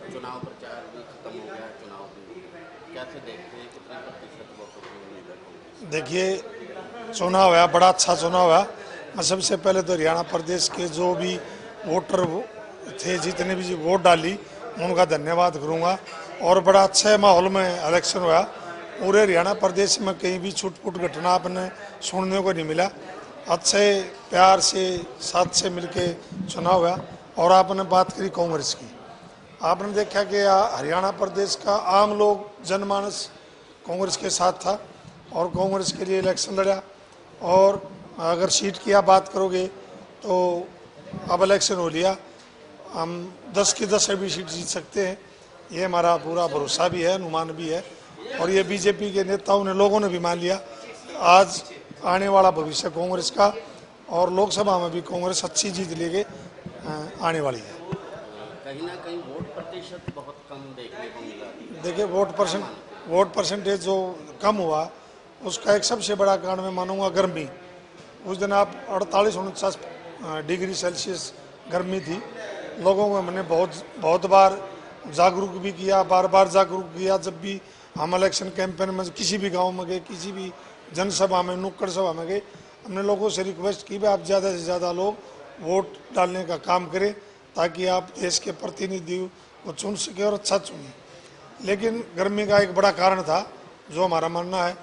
चुनाव प्रचार भी खत्म हो गया, चुनाव भी कैसे देखते हैं, कितने प्रतिशत वोटों की उम्मीद है कांग्रेस? देखिए, चुनाव है, बड़ा अच्छा चुनाव है। मैं सबसे पहले तो हरियाणा प्रदेश के जो भी वोटर थे, जितने भी वोट डाली, उनका धन्यवाद करूंगा। और बड़ा अच्छे माहौल में इलेक्शन हुआ। पूरे हरियाणा प्रदेश में कहीं भी छूट-फूट घटना आपने सुनने को नहीं मिला। अच्छे प्यार से साथ से मिलके चुनाव हुआ। और आपने बात करी कांग्रेस की, आपने देखा कि हरियाणा प्रदेश का आम लोग जनमानस कांग्रेस के साथ था और कांग्रेस के लिए इलेक्शन लड़ा। और अगर सीट की आप बात करोगे तो अब इलेक्शन हो लिया, हम 10 की 10 भी सीट जीत सकते हैं, ये हमारा पूरा भरोसा भी है, अनुमान भी है। और ये बीजेपी के नेताओं ने, लोगों ने भी मान लिया। आज आने वाला भविष्य कांग्रेस का, और लोकसभा में भी कांग्रेस अच्छी जीत लेके आने वाली है। कहीं ना कहीं वोट प्रतिशत बहुत कम देखने को मिला। देखिए, वोट परसेंटेज जो कम हुआ, उसका एक सबसे बड़ा कारण मैं मानूंगा गर्मी। उस दिन आप 48-49 डिग्री सेल्सियस गर्मी थी। लोगों को मैंने बहुत बहुत बार जागरूक भी किया, बार बार जागरूक किया। जब भी हम इलेक्शन कैंपेन में किसी भी गांव में गए, किसी भी जनसभा में, नुक्कड़ सभा में गए, हमने लोगों से रिक्वेस्ट की भाई आप ज़्यादा से ज़्यादा लोग वोट डालने का काम करें, ताकि आप देश के प्रतिनिधि को चुन सके और अच्छा चुने। लेकिन गर्मी का एक बड़ा कारण था, जो हमारा मानना है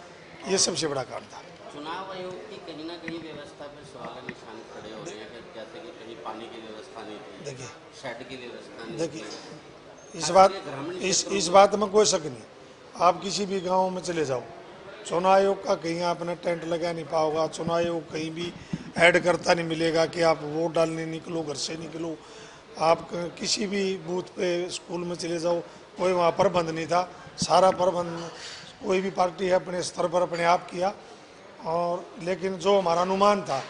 ये सबसे बड़ा कारण था। चुनाव आयोग की कहीं ना कहीं व्यवस्था पे सवाल निशान खड़े हो रहे हैं कि जैसे कि कहीं पानी की व्यवस्था नहीं थी, देखिए शेड की व्यवस्था नहीं देखिए थी। इस बात खासकर ग्रामीण इस क्षेत्रों इस में बात में कोई शक नहीं। आप किसी भी गांव में चले जाओ, चुनाव आयोग का कहीं आपने टेंट लगा नहीं पाओगा। चुनाव आयोग कहीं भी ऐड करता नहीं मिलेगा कि आप वोट डालने निकलो, घर से निकलो। आप किसी भी बूथ पे, स्कूल में चले जाओ, कोई वहाँ प्रबंध नहीं था। सारा प्रबंध कोई भी पार्टी है अपने स्तर पर अपने आप किया। और लेकिन जो हमारा अनुमान था,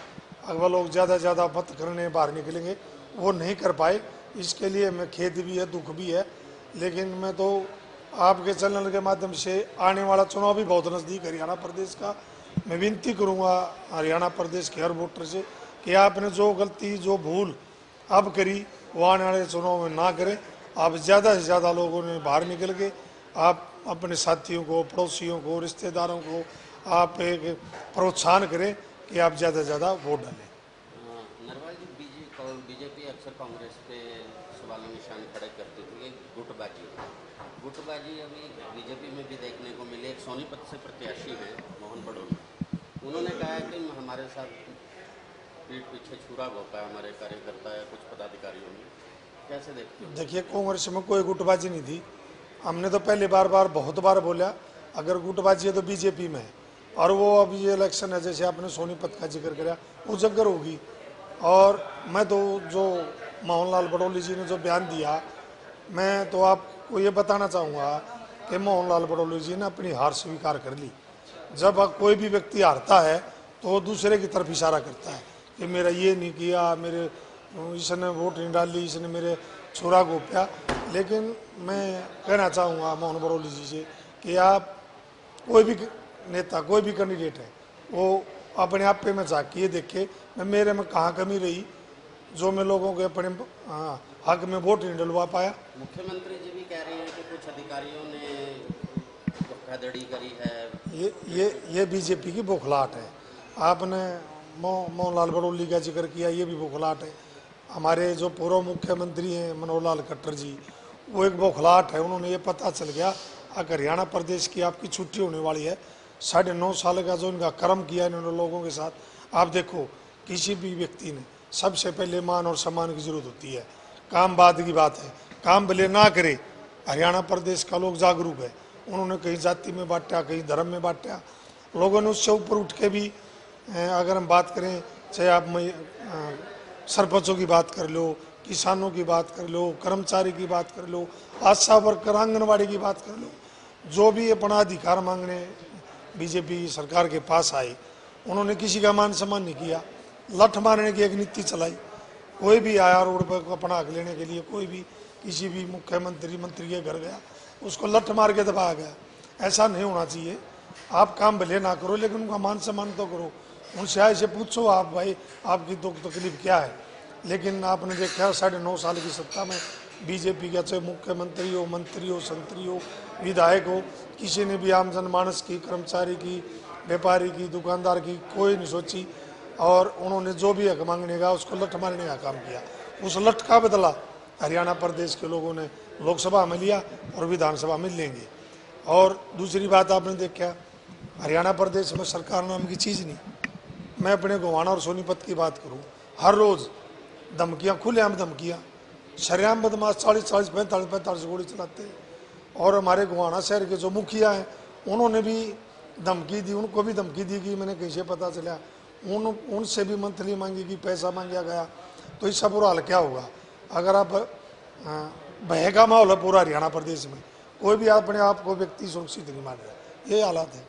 अगर लोग ज़्यादा से ज़्यादा मत करने बाहर निकलेंगे, वो नहीं कर पाए। इसके लिए मैं खेद भी है, दुख भी है। लेकिन मैं तो आपके चैनल के माध्यम से, आने वाला चुनाव भी बहुत नज़दीक हरियाणा प्रदेश का, मैं विनती करूंगा हरियाणा प्रदेश के हर वोटर से कि आपने जो गलती, जो भूल अब करी, वो आने वाले चुनाव में ना करें। आप ज़्यादा से ज़्यादा लोगों ने बाहर निकल के, आप अपने साथियों को, पड़ोसियों को, रिश्तेदारों को आप एक प्रोत्साहन करें कि आप ज़्यादा से ज़्यादा वोट डालें। नरवाल जी, बीजेपी अक्सर कांग्रेस पे सवाल निशान खड़े करती थी कि गुटबाजी अभी बीजेपी में भी देखने को मिले। एक सोनीपत से प्रत्याशी हैं मोहन बड़ोली, उन्होंने कहा है कि हमारे साथ पीठ पीछे छुरा घोंपा है हमारे कार्यकर्ता या कुछ पदाधिकारियों ने। कैसे देखते हो? देखिए, कांग्रेस में कोई गुटबाजी नहीं थी। हमने तो पहले बार बहुत बार बोला, अगर गुटबाजी है तो बीजेपी में है। और वो अब ये इलेक्शन है, जैसे आपने सोनीपत का जिक्र किया, वो जगह होगी। और मैं तो, जो मोहनलाल बड़ौली जी ने जो बयान दिया, मैं तो आपको ये बताना चाहूँगा कि मोहनलाल बड़ौली जी ने अपनी हार स्वीकार कर ली। जब कोई भी व्यक्ति हारता है तो वो दूसरे की तरफ इशारा करता है कि मेरा ये नहीं किया, मेरे इसने वोट नहीं डाली, इसने मेरे छुरा घोंपा। लेकिन मैं कहना चाहूँगा मोहन बड़ौली जी से कि आप, कोई भी नेता, कोई भी कैंडिडेट है, वो अपने आप पे में झाँकिए, देखे मैं मेरे में कहाँ कमी रही, जो मैं लोगों के अपने हक में वोट नहीं डलवा पाया। मुख्यमंत्री जी भी कह रहे हैं कि कुछ अधिकारियों ने धोखाधड़ी करी है। ये बीजेपी की बौखलाहट है। आपने मोहनलाल बड़ौली का जिक्र किया, ये भी बौखलाहट है। हमारे जो पूर्व मुख्यमंत्री हैं मनोहर लाल खट्टर जी, वो एक बौखलाहट है। उन्होंने ये पता चल गया अगर हरियाणा प्रदेश की आपकी छुट्टी होने वाली है, 9.5 साल का जो इनका कर्म किया इन्होंने लोगों के साथ, आप देखो, किसी भी व्यक्ति ने सबसे पहले मान और सम्मान की जरूरत होती है, काम बाद की बात है। काम भले ना करे, हरियाणा प्रदेश का लोग जागरूक है। उन्होंने कहीं जाति में बांटा, कहीं धर्म में बांटा, लोगों ने उससे ऊपर उठ के भी, अगर हम बात करें, चाहे आप सरपंचों की बात कर लो, किसानों की बात कर लो, कर्मचारी की बात कर लो, आशा वर्कर, आंगनबाड़ी की बात कर लो, जो भी अपना अधिकार मांगने बीजेपी सरकार के पास आए, उन्होंने किसी का मान सम्मान नहीं किया। लठ मारने की एक नीति चलाई। कोई भी आया रोड पर अपना हक लेने के लिए, कोई भी किसी भी मुख्यमंत्री मंत्री के घर गया, उसको लठ मार के दबाया गया। ऐसा नहीं होना चाहिए। आप काम भले ना करो, लेकिन उनका मान सम्मान तो करो। उनसे ऐसे पूछो, आप भाई आपकी दुख तकलीफ क्या है। लेकिन आपने देखा 9.5 साल की सत्ता में बीजेपी का, चाहे मुख्यमंत्री हो, मंत्री हो, संतरी हो, विधायक हो, किसी ने भी आम जनमानस की, कर्मचारी की, व्यापारी की, दुकानदार की कोई नहीं सोची। और उन्होंने जो भी हक मांगने का उसको लठ मारने का काम किया। उस लठ का बदला हरियाणा प्रदेश के लोगों ने लोकसभा में लिया और विधानसभा में लेंगे। और दूसरी बात आपने देखा, हरियाणा प्रदेश में सरकार नाम की चीज़ नहीं। मैं अपने गोवाना और सोनीपत की बात करूं, हर रोज़ धमकियां, खुलेआम धमकियां, शरेआम बदमाश 40-40, 45-45 गोली चलाते हैं। और हमारे गोवाना शहर के जो मुखिया हैं उन्होंने भी धमकी दी, उनको भी धमकी दी कि मैंने कैसे पता चला, उनसे भी मंथली मांगी कि पैसा मांगा गया। तो इसका बुरा हाल क्या होगा अगर आप भय का माहौल है पूरा हरियाणा प्रदेश में, कोई भी अपने आप को व्यक्ति सुरक्षित नहीं मान रहा, ये हालात है।